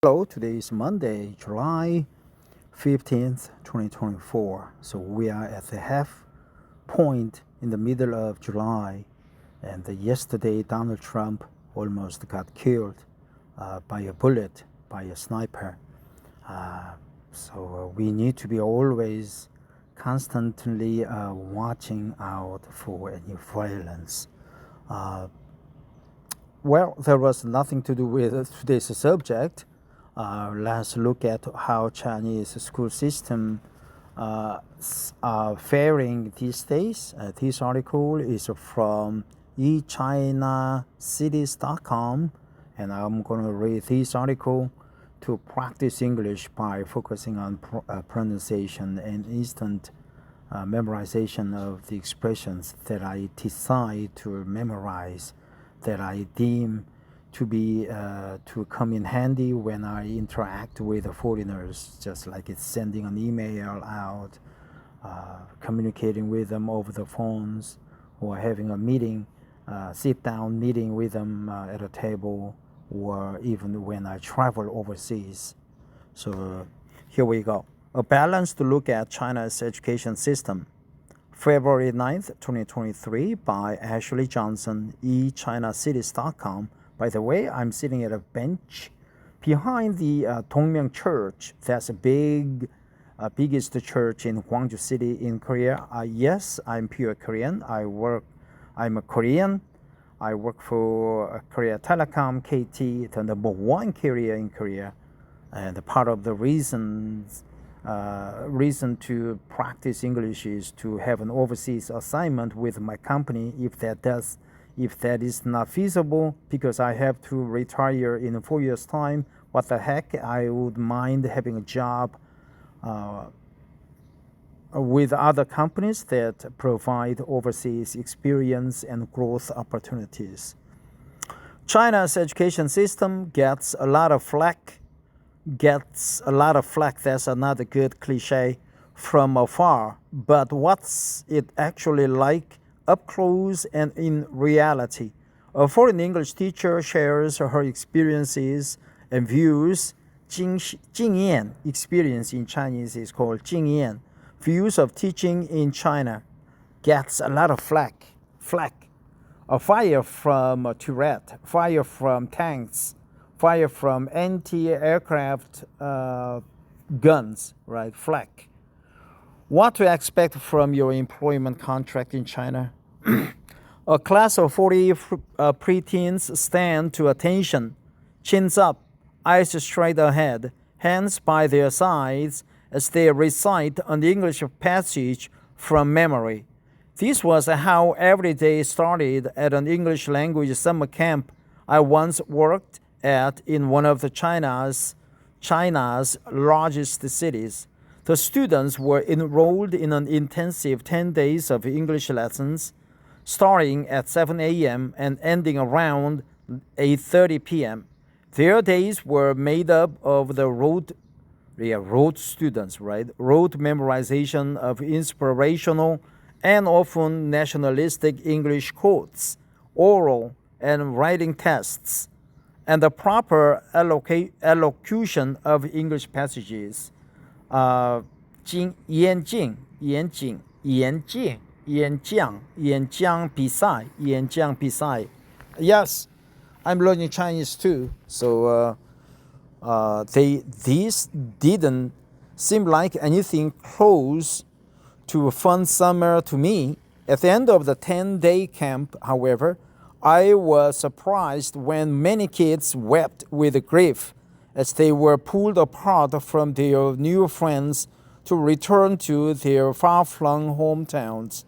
Hello, today is Monday, July 15th, 2024. So we are at the half point in the middle of July. And yesterday, Donald Trump almost got killed by a bullet, by a sniper. So we need to be always constantly watching out for any violence. Well, there was nothing to do with today's subject. Let's look at how Chinese school system are faring these days. This article is from eChinaCities.com, and I'm going to read this article to practice English by focusing on pronunciation and instant memorization of the expressions that I decide to memorize, that I deem to be to come in handy when I interact with foreigners, just like it's sending an email out, communicating with them over the phones, or having a meeting, sit-down meeting with them at a table, or even when I travel overseas. So here we go. A balanced look at China's education system. February 9th, 2023 by Ashley Johnson, eChinaCities.com. By the way, I'm sitting at a bench behind the Dongmyeong Church. That's a biggest church in Gwangju City in Korea. Yes, I'm pure Korean. I'm a Korean. I work for Korea Telecom, KT, the number one carrier in Korea. And part of the reason to practice English is to have an overseas assignment with my company. If that is not feasible, because I have to retire in 4 years' time, what the heck, I would mind having a job with other companies that provide overseas experience and growth opportunities. China's education system gets a lot of flack. That's another good cliche, from afar. But what's it actually like up close and in reality? A foreign English teacher shares her experiences and views. 经验 experience in Chinese is called 经验. Views of teaching in China gets a lot of flack. A fire from a turret, fire from tanks, fire from anti-aircraft guns, right? Flack. What to expect from your employment contract in China? A class of 40 preteens stand to attention, chins up, eyes straight ahead, hands by their sides as they recite an English passage from memory. This was how every day started at an English language summer camp I once worked at in one of China's largest cities. The students were enrolled in an intensive 10 days of English lessons, starting at 7 a.m. and ending around 8:30 p.m. Their days were made up of the rote memorization of inspirational and often nationalistic English quotes, oral and writing tests, and the proper elocution of English passages. 演讲比赛. Yes, I'm learning Chinese too. So these didn't seem like anything close to a fun summer to me. At the end of the 10-day camp, however, I was surprised when many kids wept with grief as they were pulled apart from their new friends to return to their far-flung hometowns.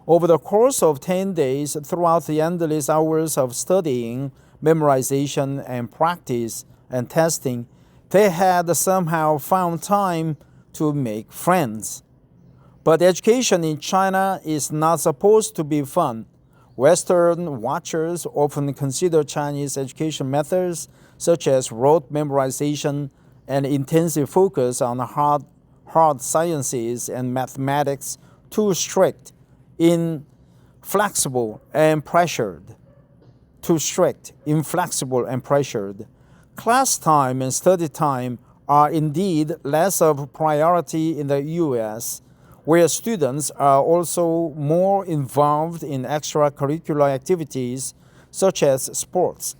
Over the course of 10 days, throughout the endless hours of studying, memorization, and practice and testing, they had somehow found time to make friends. But education in China is not supposed to be fun. Western watchers often consider Chinese education methods, such as rote memorization and intensive focus on hard sciences and mathematics, too strict, inflexible, and pressured. Class time and study time are indeed less of a priority in the US, where students are also more involved in extracurricular activities such as sports.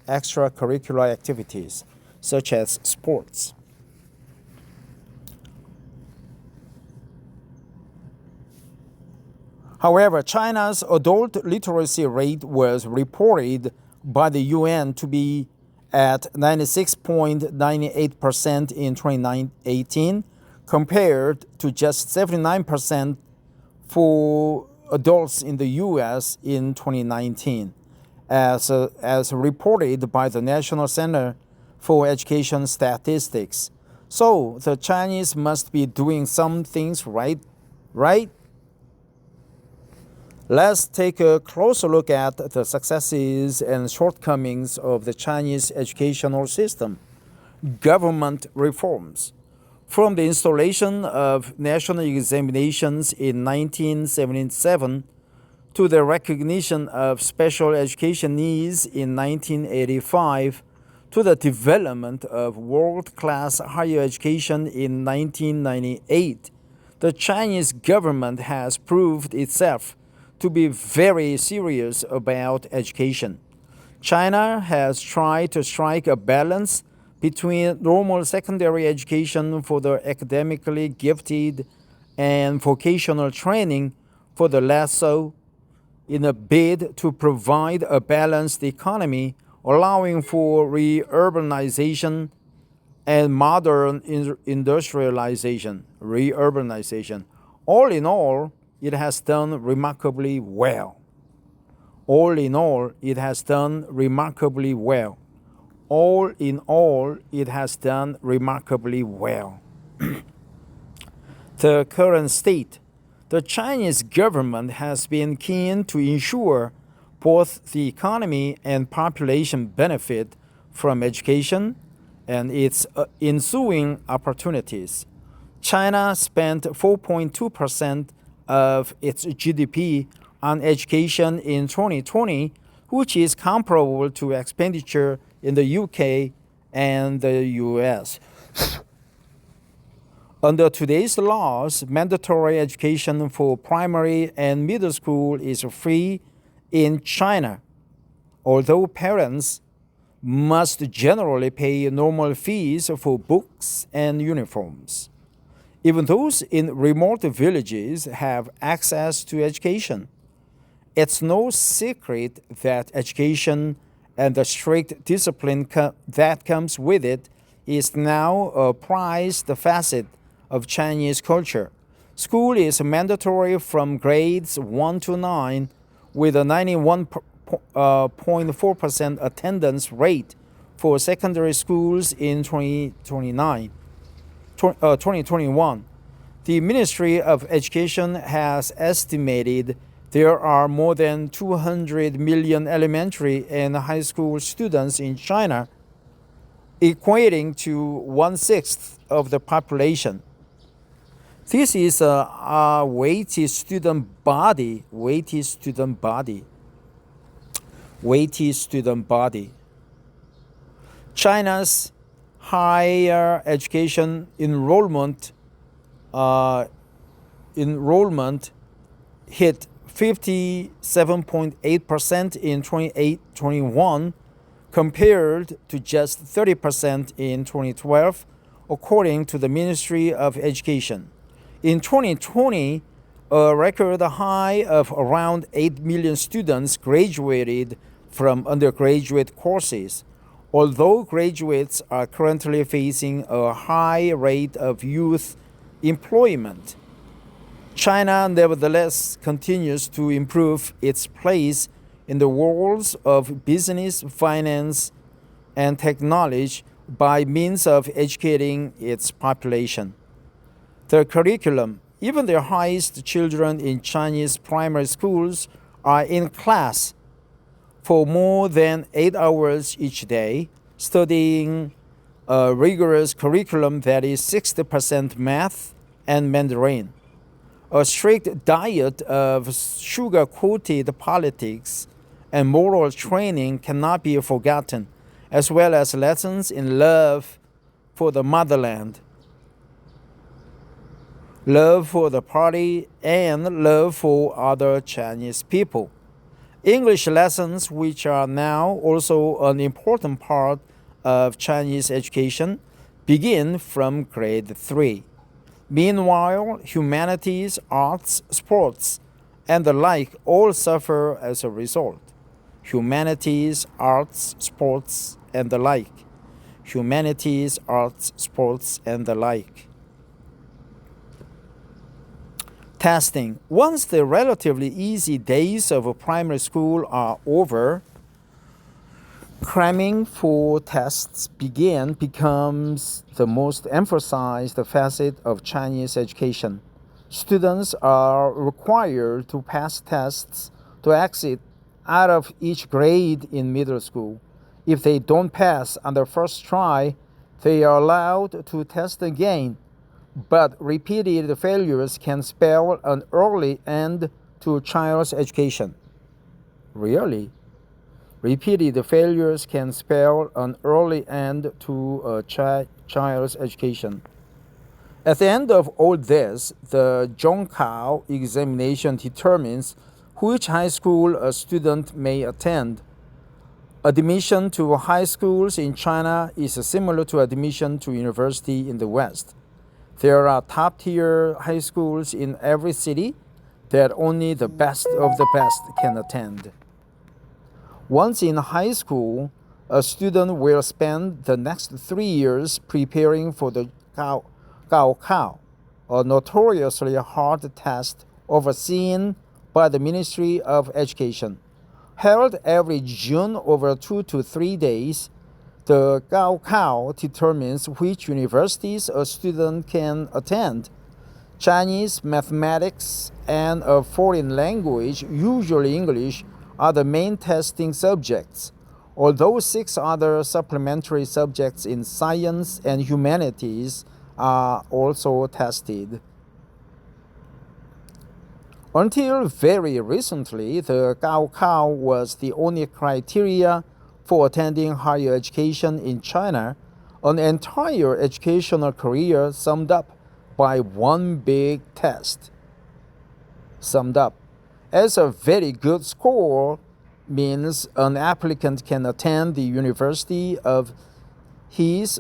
However, China's adult literacy rate was reported by the UN to be at 96.98% in 2018, compared to just 79% for adults in the US in 2019, as reported by the National Center for Education Statistics. So the Chinese must be doing some things right? Let's take a closer look at the successes and shortcomings of the Chinese educational system. Government reforms. From the installation of national examinations in 1977 to the recognition of special education needs in 1985 to the development of world-class higher education in 1998, the Chinese government has proved itself to be very serious about education. China has tried to strike a balance between normal secondary education for the academically gifted and vocational training for the less so, in a bid to provide a balanced economy, allowing for re-urbanization and modern industrialization, All in all, it has done remarkably well. All in all, it has done remarkably well. The current state. The Chinese government has been keen to ensure both the economy and population benefit from education and its ensuing opportunities. China spent 4.2% of its GDP on education in 2020, which is comparable to expenditure in the UK and the US. Under today's laws, mandatory education for primary and middle school is free in China, although parents must generally pay normal fees for books and uniforms. Even those in remote villages have access to education. It's no secret that education and the strict discipline that comes with it is now a prized facet of Chinese culture. School is mandatory from grades 1 to 9 with a 91.4% attendance rate for secondary schools in 2021. The Ministry of Education has estimated there are more than 200 million elementary and high school students in China, equating to 1/6 of the population. This is a weighty student body. China's higher education enrollment hit 57.8% in 2021 compared to just 30% in 2012, according to the Ministry of Education. In 2020, a record high of around 8 million students graduated from undergraduate courses, although graduates are currently facing a high rate of youth employment. China nevertheless continues to improve its place in the worlds of business, finance, and technology by means of educating its population. The curriculum, even the highest children in Chinese primary schools are in class for more than 8 hours each day, studying a rigorous curriculum that is 60% math and Mandarin. A strict diet of sugar-coated politics and moral training cannot be forgotten, as well as lessons in love for the motherland, love for the party, and love for other Chinese people. English lessons, which are now also an important part of Chinese education, begin from grade 3. Meanwhile, humanities, arts, sports, and the like all suffer as a result. Humanities, arts, sports, and the like. Humanities, arts, sports, and the like. Testing. Once the relatively easy days of primary school are over, cramming for tests becomes the most emphasized facet of Chinese education. Students are required to pass tests to exit out of each grade in middle school. If they don't pass on the first try, they are allowed to test again. But repeated failures can spell an early end to a child's education. Really? Repeated failures can spell an early end to a child's education. At the end of all this, the Zhongkao examination determines which high school a student may attend. Admission to high schools in China is similar to admission to university in the West. There are top-tier high schools in every city that only the best of the best can attend. Once in high school, a student will spend the next 3 years preparing for the Gaokao, a notoriously hard test overseen by the Ministry of Education. Held every June over 2 to 3 days, the Gaokao determines which universities a student can attend. Chinese, mathematics, and a foreign language, usually English, are the main testing subjects, although 6 other supplementary subjects in science and humanities are also tested. Until very recently, the Gaokao was the only criteria for attending higher education in China, an entire educational career summed up by one big test. Summed up as a very good score means an applicant can attend the university of his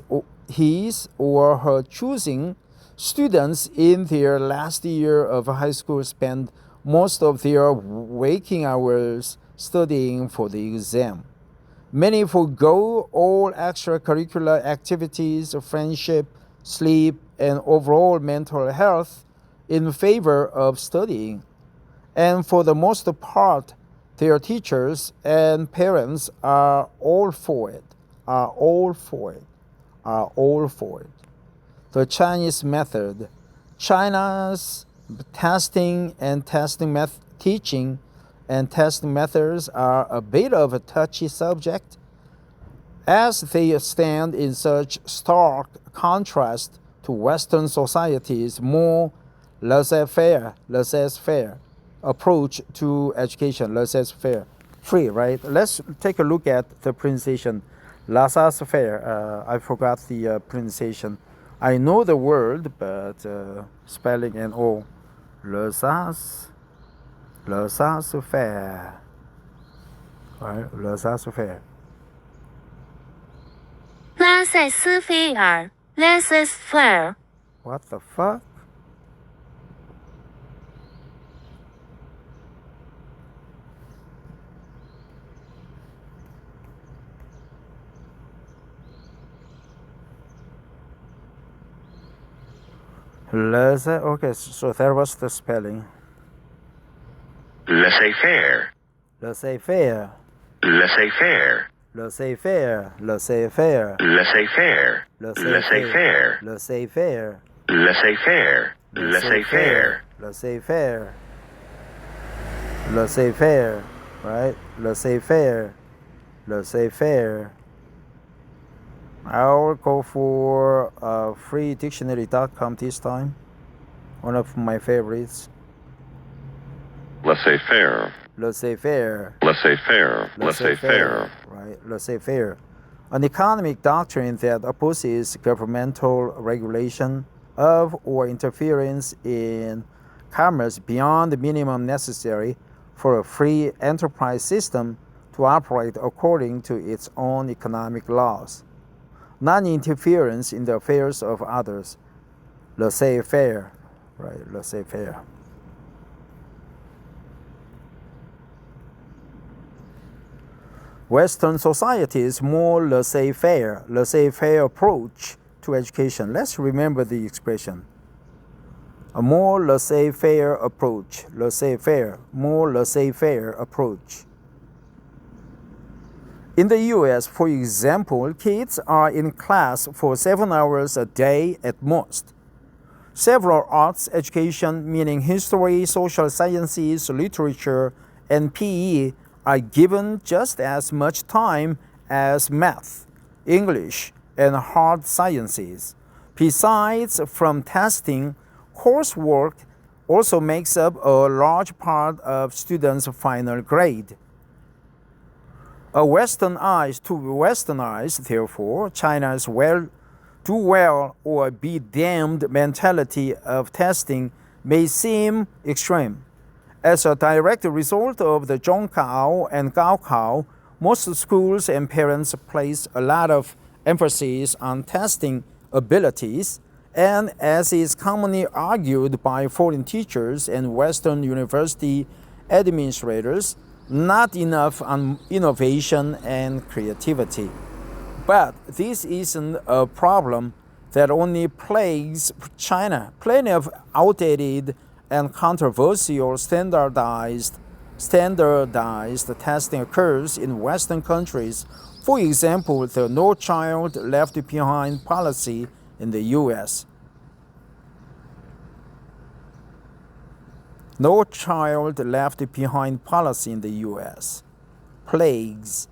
or her choosing. Students in their last year of high school spend most of their waking hours studying for the exam. Many forego all extracurricular activities, friendship, sleep, and overall mental health in favor of studying. And for the most part, their teachers and parents are all for it. The Chinese method. China's teaching and testing methods are a bit of a touchy subject, as they stand in such stark contrast to Western society's more laissez-faire approach to education. Laissez-faire, free, right? Let's take a look at the pronunciation. Laissez-faire. I forgot the pronunciation. I know the word, but spelling and all. Laissez-faire. Right? Laissez-faire. Laissez-faire. What the fuck? Okay, so that was the spelling. Laissez-faire. Laissez-faire. Laissez-faire. Laissez-faire. Laissez-faire. Laissez-faire. Laissez-faire. Laissez-faire. Laissez-faire. Laissez-faire. Laissez-faire. Laissez-faire. Right? Laissez-faire. Laissez-faire. I'll go for freedictionary.com this time. One of my favorites. Laissez-faire. Laissez-faire. Laissez-faire. Laissez-faire. Right? Laissez-faire. an economic doctrine that opposes governmental regulation of or interference in commerce beyond the minimum necessary for a free enterprise system to operate according to its own economic laws. Non-interference in the affairs of others, laissez-faire, right? Laissez-faire. Western society's more laissez-faire approach to education. Let's remember the expression. A more laissez-faire approach, laissez-faire, more laissez-faire approach. In the US, for example, kids are in class for 7 hours a day at most. Several arts education, meaning history, social sciences, literature, and PE, are given just as much time as math, English, and hard sciences. Besides from testing, coursework also makes up a large part of students' final grade. To Westernize, therefore, China's do well or be damned mentality of testing may seem extreme. As a direct result of the Zhongkao and Gaokao, most schools and parents place a lot of emphasis on testing abilities, and as is commonly argued by foreign teachers and Western university administrators, not enough on innovation and creativity. But this isn't a problem that only plagues China. Plenty of outdated and controversial standardized testing occurs in Western countries. For example, the No Child Left Behind policy in the U.S. No Child Left Behind policy in the U.S. Plagues.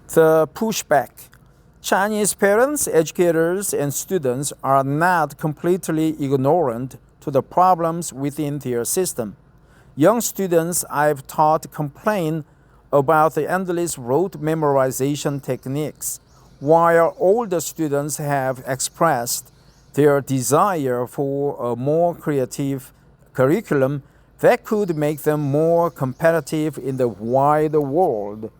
The pushback. Chinese parents, educators, and students are not completely ignorant to the problems within their system. Young students I've taught complain about the endless rote memorization techniques, while older students have expressed their desire for a more creative curriculum that could make them more competitive in the wider world.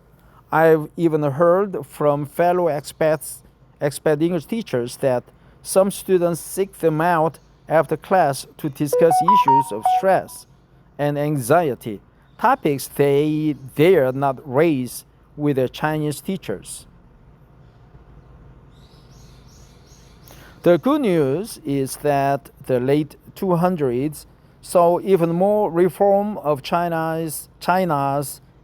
I've even heard from fellow expat English teachers that some students seek them out after class to discuss issues of stress and anxiety, topics they dare not raise with their Chinese teachers. The good news is that the late 200s saw even more reform of China's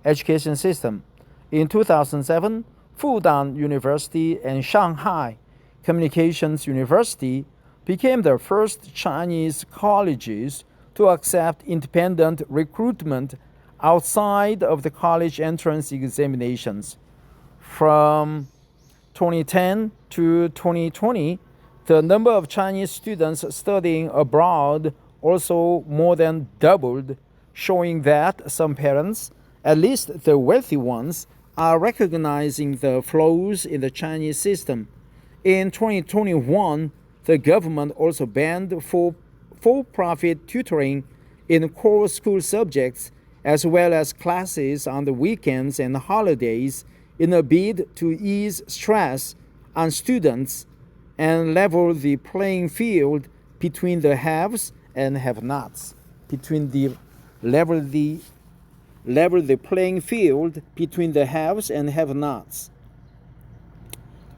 education system. In 2007, Fudan University and Shanghai Communications University became the first Chinese colleges to accept independent recruitment outside of the college entrance examinations. From 2010 to 2020, the number of Chinese students studying abroad also more than doubled, showing that some parents, at least the wealthy ones, are recognizing the flaws in the Chinese system. In 2021, the government also banned for-profit tutoring in core school subjects, as well as classes on the weekends and holidays, in a bid to ease stress on students and level the playing field between the haves and have-nots. Level the playing field between the haves and have-nots.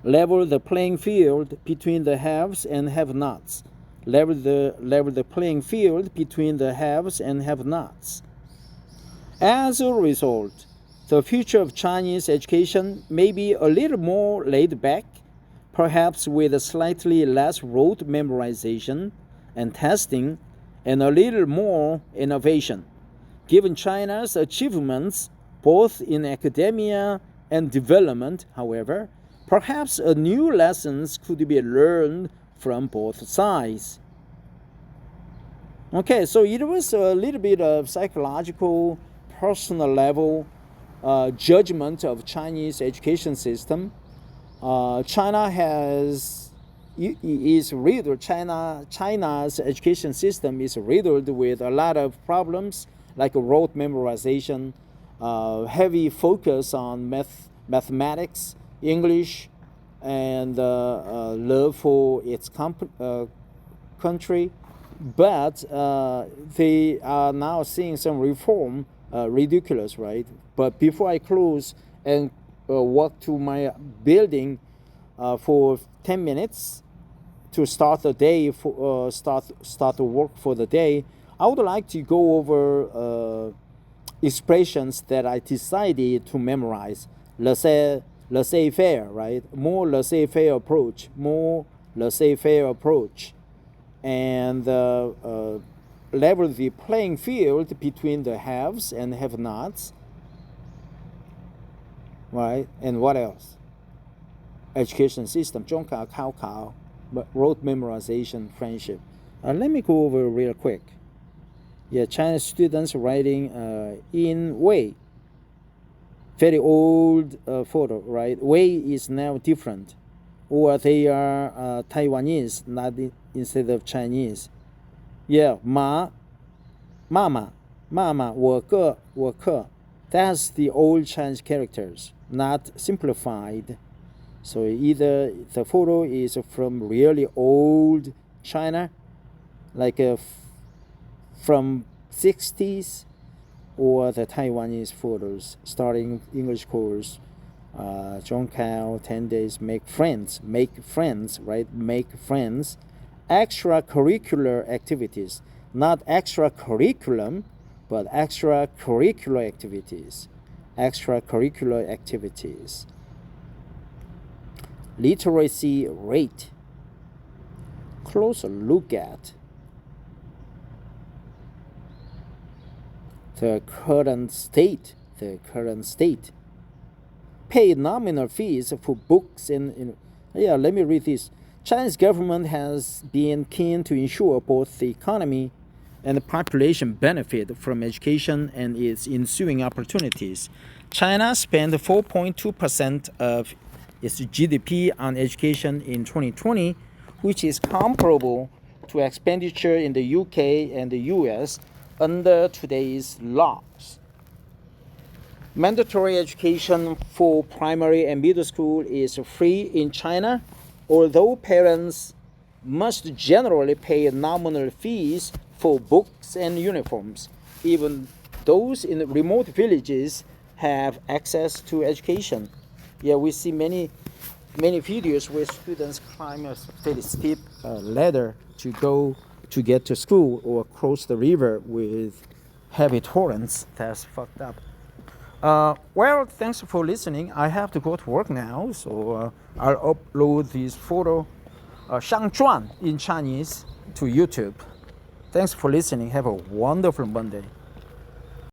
Level the playing field between the haves and have-nots. Level the playing field between the haves and have-nots. As a result, the future of Chinese education may be a little more laid back, perhaps with a slightly less rote memorization and testing, and a little more innovation. Given China's achievements both in academia and development, however, perhaps a new lessons could be learned from both sides. Okay, so it was a little bit of psychological, personal level judgment of Chinese education system. China is riddled. China's education system is riddled with a lot of problems like rote memorization, heavy focus on mathematics, English, and love for its country. But they are now seeing some reform, ridiculous, right? But before I close and walk to my building for 10 minutes to start the day, start to work for the day, I would like to go over expressions that I decided to memorize. Laissez-faire, right? More laissez-faire approach, and level the playing field between the haves and have-nots, right? And what else? Education system, Zhongkao, Gaokao, rote memorization, friendship. Let me go over real quick. Yeah, Chinese students writing in Wei. Very old photo, right? Wei is now different. Or they are Taiwanese, not instead of Chinese. Yeah, mama, 我个. That's the old Chinese characters, not simplified. So either the photo is from really old China, like from 60s, or the Taiwanese photos starting English course. Zhongkao, 10 days, make friends, right? Make friends. Extracurricular activities, not extra curriculum, but extracurricular activities. Literacy rate. Closer look at the current state. Pay nominal fees for books and let me read this. Chinese government has been keen to ensure both the economy and the population benefit from education and its ensuing opportunities. China spent 4.2% of its GDP on education in 2020, which is comparable to expenditure in the UK and the US under today's laws. Mandatory education for primary and middle school is free in China, although parents must generally pay nominal fees for books and uniforms. Even those in remote villages have access to education. Yeah, we see many videos where students climb a fairly steep ladder to get to school or cross the river with heavy torrents. That's fucked up. Well, thanks for listening. I have to go to work now, so I'll upload this photo, 上传 in Chinese, to YouTube. Thanks for listening. Have a wonderful Monday.